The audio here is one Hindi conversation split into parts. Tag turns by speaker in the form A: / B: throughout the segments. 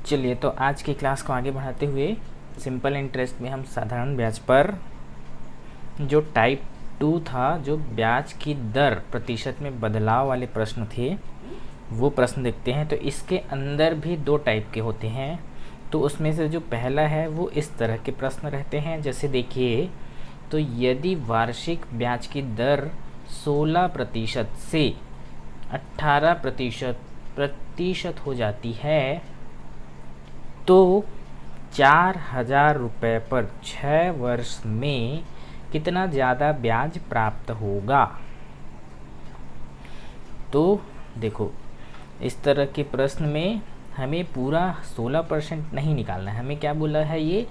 A: चलिए तो आज की क्लास को आगे बढ़ाते हुए सिंपल इंटरेस्ट में हम साधारण ब्याज पर जो टाइप 2 था, जो ब्याज की दर प्रतिशत में बदलाव वाले प्रश्न थे, वो प्रश्न देखते हैं। तो इसके अंदर भी दो टाइप के होते हैं। तो उसमें से जो पहला है वो इस तरह के प्रश्न रहते हैं, जैसे देखिए, तो यदि वार्षिक ब्याज की दर 16% से 18% हो जाती है तो 4,000 रुपये पर 6 वर्ष में कितना ज़्यादा ब्याज प्राप्त होगा। तो देखो, इस तरह के प्रश्न में हमें पूरा 16% नहीं निकालना है। हमें क्या बोला है, ये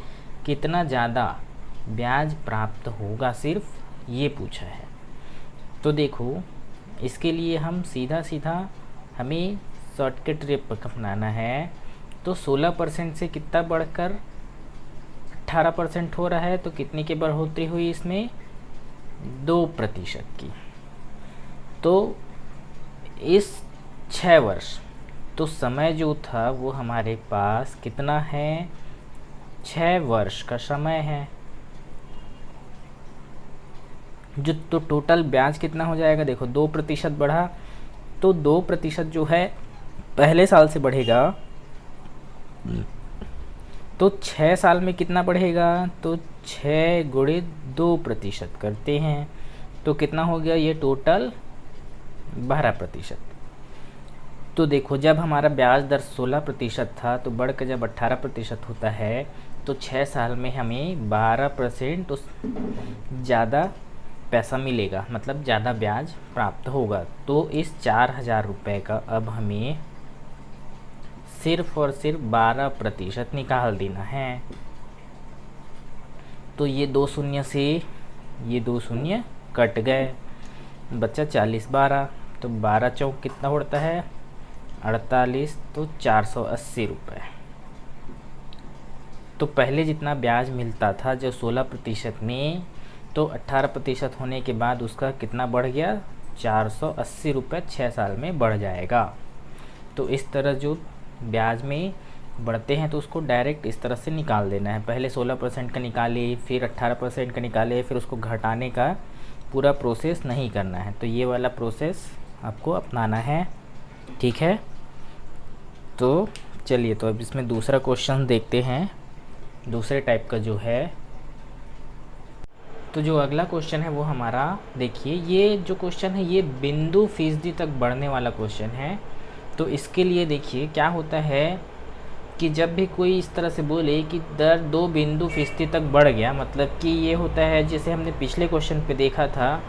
A: कितना ज़्यादा ब्याज प्राप्त होगा, सिर्फ ये पूछा है। तो देखो, इसके लिए हम सीधा हमें शॉर्टकट ट्रिक अपनाना है। तो 16% से कितना बढ़कर 18% हो रहा है, तो कितने की बढ़ोतरी हुई इसमें, 2% की। तो इस 6 वर्ष, तो समय जो था वो हमारे पास कितना है, 6 वर्ष का समय है। जो तो टोटल ब्याज कितना हो जाएगा, देखो 2% बढ़ा, तो 2% जो है पहले साल से बढ़ेगा, तो 6 साल में कितना बढ़ेगा, तो 6 गुणे 2% करते हैं, तो कितना हो गया, ये टोटल 12%। तो देखो, जब हमारा ब्याज दर 16% था, तो बढ़कर जब 18% होता है, तो 6 साल में हमें 12% उस ज़्यादा पैसा मिलेगा, मतलब ज़्यादा ब्याज प्राप्त होगा। तो इस 4,000 रुपये का अब हमें सिर्फ और सिर्फ 12% निकाल देना है। तो ये 2 शून्य से ये 2 शून्य कट गए, बच्चा 40 12, तो 12 चौक कितना उड़ता है, 48, तो 480 रुपये। तो पहले जितना ब्याज मिलता था जो 16% में, तो 18% होने के बाद उसका कितना बढ़ गया, 480 रुपये 6 साल में बढ़ जाएगा। तो इस तरह जो ब्याज में बढ़ते हैं तो उसको डायरेक्ट इस तरह से निकाल देना है। पहले 16% का निकाले, फिर 18% का निकाले, फिर उसको घटाने का पूरा प्रोसेस नहीं करना है। तो ये वाला प्रोसेस आपको अपनाना है, ठीक है। तो चलिए, तो अब इसमें दूसरा क्वेश्चन देखते हैं, दूसरे टाइप का जो है। तो जो अगला क्वेश्चन है वो हमारा, देखिए, ये जो क्वेश्चन है ये बिंदु फीसदी तक बढ़ने वाला क्वेश्चन है। तो इसके लिए देखिए क्या होता है कि जब भी कोई इस तरह से बोले कि दर 2 बिंदु फीसदी तक बढ़ गया, मतलब कि ये होता है, जैसे हमने पिछले क्वेश्चन पे देखा था,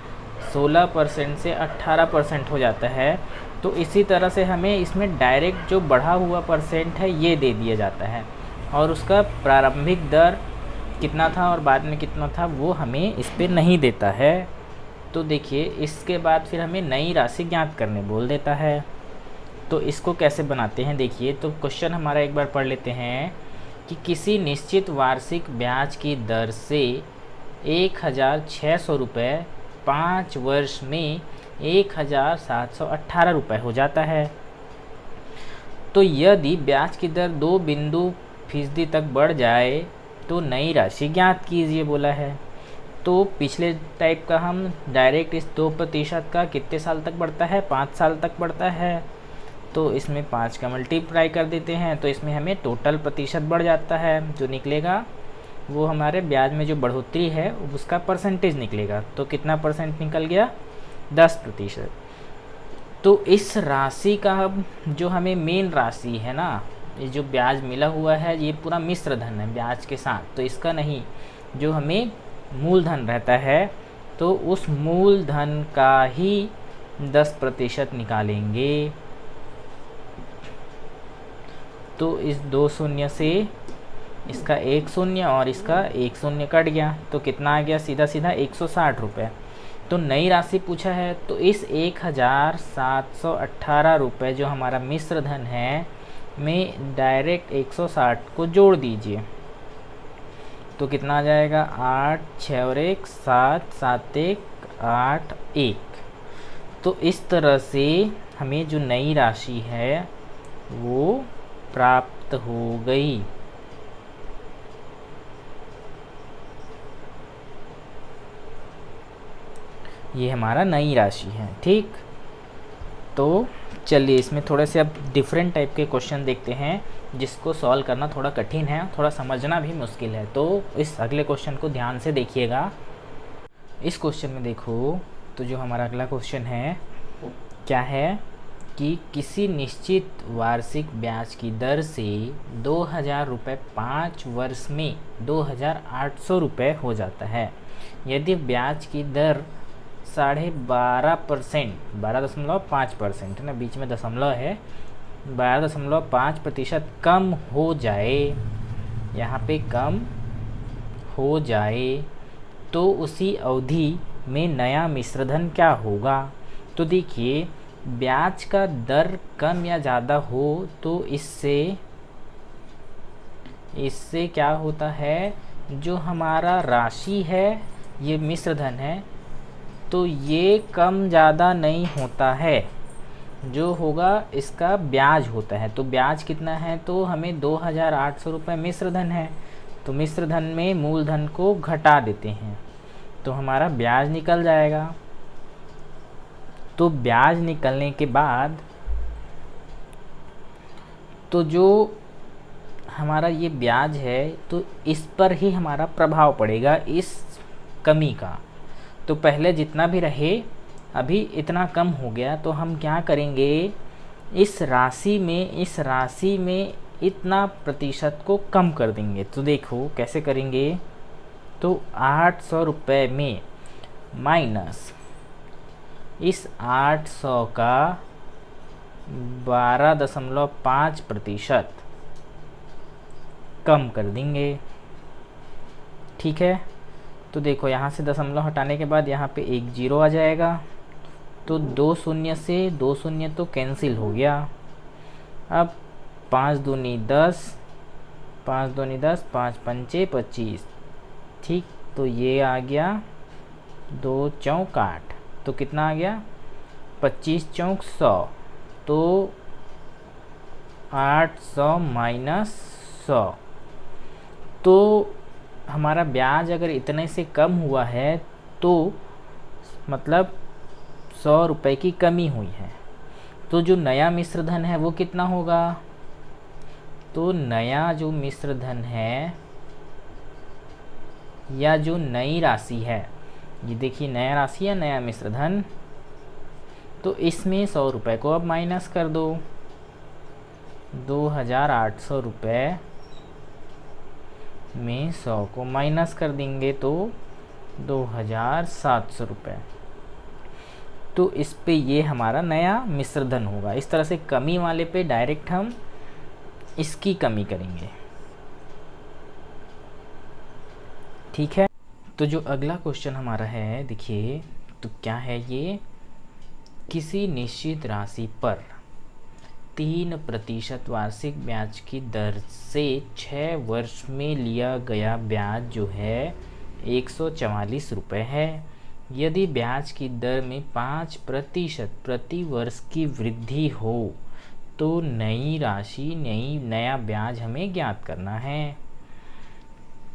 A: 16% से 18% हो जाता है। तो इसी तरह से हमें इसमें डायरेक्ट जो बढ़ा हुआ परसेंट है ये दे दिया जाता है, और उसका प्रारंभिक दर कितना था और बाद में कितना था वो हमें इस पर नहीं देता है। तो देखिए, इसके बाद फिर हमें नई राशि ज्ञात करने बोल देता है। तो इसको कैसे बनाते हैं, देखिए, तो क्वेश्चन हमारा एक बार पढ़ लेते हैं कि किसी निश्चित वार्षिक ब्याज की दर से 1,600 रुपये 5 वर्ष में 1,718 रुपये हो जाता है। तो यदि ब्याज की दर 2 बिंदु फीसदी तक बढ़ जाए तो नई राशि ज्ञात कीजिए बोला है। तो पिछले टाइप का हम डायरेक्ट इस 2% का कितने साल तक बढ़ता है, 5 साल तक बढ़ता है, तो इसमें 5 का मल्टीप्लाई कर देते हैं, तो इसमें हमें टोटल प्रतिशत बढ़ जाता है। जो निकलेगा वो हमारे ब्याज में जो बढ़ोतरी है उसका परसेंटेज निकलेगा। तो कितना परसेंट निकल गया, 10%। तो इस राशि का जो हमें मेन राशि है ना, ये जो ब्याज मिला हुआ है ये पूरा मिश्र धन है ब्याज के साथ, तो इसका नहीं, जो हमें मूलधन रहता है तो उस मूलधन का ही 10% निकालेंगे। तो इस 2 शून्य से इसका 1 शून्य और इसका 1 शून्य कट गया, तो कितना आ गया, सीधा 160 रुपये। तो नई राशि पूछा है, तो इस 1,718 रुपये जो हमारा मिश्र धन है में डायरेक्ट 160 को जोड़ दीजिए, तो कितना आ जाएगा, 8 6 और 1 7 7 1 8 1। तो इस तरह से हमें जो नई राशि है वो प्राप्त समाप्त हो गई। ये हमारा नई राशि है। ठीक, तो चलिए इसमें थोड़े से अब डिफरेंट टाइप के क्वेश्चन देखते हैं जिसको सॉल्व करना थोड़ा कठिन है, थोड़ा समझना भी मुश्किल है। तो इस अगले क्वेश्चन को ध्यान से देखिएगा। इस क्वेश्चन में देखो, तो जो हमारा अगला क्वेश्चन है क्या है कि किसी निश्चित वार्षिक ब्याज की दर से 2000 रुपये 5 वर्ष में 2800 रुपये हो जाता है। यदि ब्याज की दर 12.5%, 12.5% है ना, बीच में दशमलव है, 12.5% कम हो जाए, यहाँ पे कम हो जाए, तो उसी अवधि में नया मिश्रधन क्या होगा। तो देखिए, ब्याज का दर कम या ज़्यादा हो तो इससे क्या होता है, जो हमारा राशि है, ये मिश्रधन है, तो ये कम ज़्यादा नहीं होता है, जो होगा इसका ब्याज होता है। तो ब्याज कितना है, तो हमें 2800 रुपये मिश्रधन है, तो मिश्रधन में मूलधन को घटा देते हैं तो हमारा ब्याज निकल जाएगा। तो ब्याज निकलने के बाद तो जो हमारा ये ब्याज है, तो इस पर ही हमारा प्रभाव पड़ेगा, इस कमी का। तो पहले जितना भी रहे, अभी इतना कम हो गया, तो हम क्या करेंगे, इस राशि में इतना प्रतिशत को कम कर देंगे। तो देखो कैसे करेंगे, तो 800 रुपये में माइनस इस 800 का 12.5% कम कर देंगे। ठीक है, तो देखो यहाँ से दशमलव हटाने के बाद यहाँ पे एक जीरो आ जाएगा, तो 2 शून्य से 2 शून्य तो कैंसिल हो गया। अब 5 दूनी 10, 5 दूनी 10, 5 पंचे 25। ठीक, तो ये आ गया 2 चौक 8, तो कितना आ गया 25 चौक 100, तो 800 माइनस 100। तो हमारा ब्याज अगर इतने से कम हुआ है तो मतलब 100 रुपये की कमी हुई है। तो जो नया मिश्रधन है वो कितना होगा, तो नया जो मिश्रधन है या जो नई राशि है, ये देखिए नया राशि या नया मिश्रधन, तो इसमें 100 रुपये को अब माइनस कर दो, 2800 रुपये में 100 को माइनस कर देंगे तो 2700 रुपये। तो इस पे ये हमारा नया मिश्रधन होगा। इस तरह से कमी वाले पे डायरेक्ट हम इसकी कमी करेंगे। ठीक है, तो जो अगला क्वेश्चन हमारा है, देखिए तो क्या है ये, किसी निश्चित राशि पर 3% वार्षिक ब्याज की दर से 6 वर्ष में लिया गया ब्याज जो है 144 रुपये है। यदि ब्याज की दर में 5% प्रति वर्ष की वृद्धि हो तो नई राशि नया ब्याज हमें ज्ञात करना है।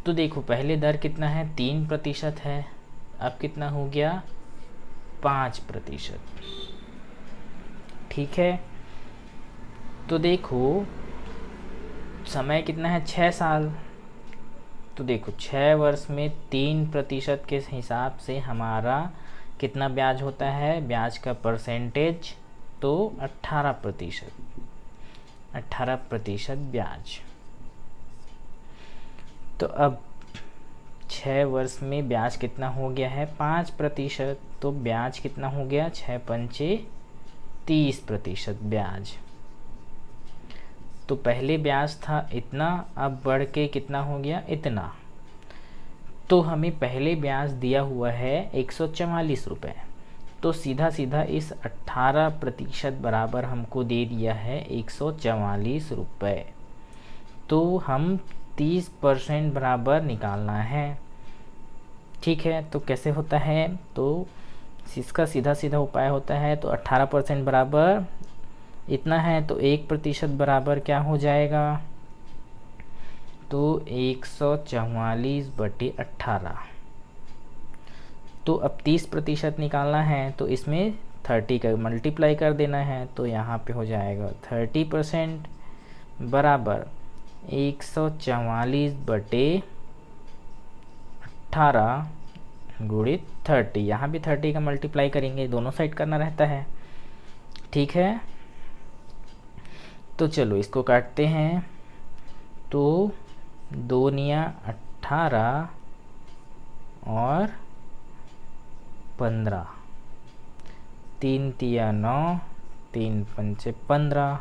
A: तो देखो पहले दर कितना है, 3% है, अब कितना हो गया 5%। ठीक है, तो देखो समय कितना है, 6 साल। तो देखो 6 वर्ष में 3% के हिसाब से हमारा कितना ब्याज होता है, ब्याज का परसेंटेज, तो 18% ब्याज। तो अब 6 वर्ष में ब्याज कितना हो गया है, 5%, तो ब्याज कितना हो गया, 6 पंचे 30% ब्याज। तो पहले ब्याज था इतना, अब बढ़ के कितना हो गया, इतना। तो हमें पहले ब्याज दिया हुआ है 144 रुपये, तो सीधा सीधा इस 18% बराबर हमको दे दिया है 144 रुपये। तो हम 30% बराबर निकालना है। ठीक है, तो कैसे होता है, तो इसका सीधा सीधा उपाय होता है, तो 18% बराबर इतना है, तो 1% बराबर क्या हो जाएगा, तो 144/18। तो अब 30% निकालना है तो इसमें 30 का मल्टीप्लाई कर देना है, तो यहाँ पे हो जाएगा 30% बराबर 144/18 गुणित 30। यहाँ भी 30 का मल्टीप्लाई करेंगे, दोनों साइड करना रहता है, ठीक है। तो चलो इसको काटते हैं। तो 2 निया 18 और 15, 3 तिया 9, 3 पंचे 15।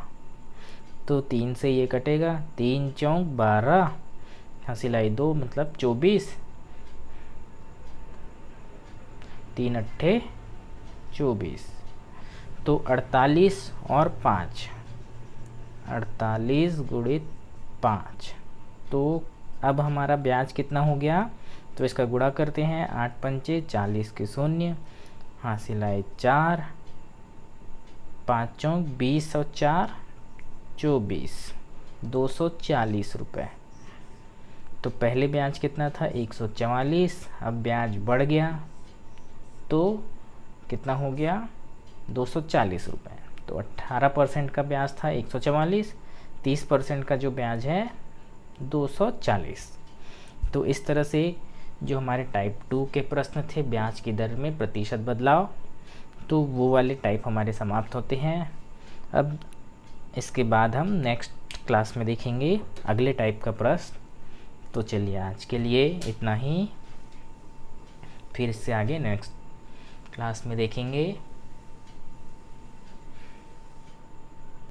A: तो 3 से ये कटेगा, 3 चौक 12, हंसिलाई 2 मतलब 24, 3 अट्ठे 24। तो 48 और 5, 48 गुणित 5। तो अब हमारा ब्याज कितना हो गया, तो इसका गुणा करते हैं। 8 पंचे 40 के शून्य, हासिलाए 4, 5 चौक 20 और 4 24, 240 रुपये। तो पहले ब्याज कितना था 144, अब ब्याज बढ़ गया तो कितना हो गया 240 रुपये। तो 18% का ब्याज था 144, 30% का जो ब्याज है 240। तो इस तरह से जो हमारे टाइप 2 के प्रश्न थे ब्याज की दर में प्रतिशत बदलाव, तो वो वाले टाइप हमारे समाप्त होते हैं। अब इसके बाद हम नेक्स्ट क्लास में देखेंगे अगले टाइप का प्रश्न। तो चलिए आज के लिए इतना ही, फिर इससे आगे नेक्स्ट क्लास में देखेंगे।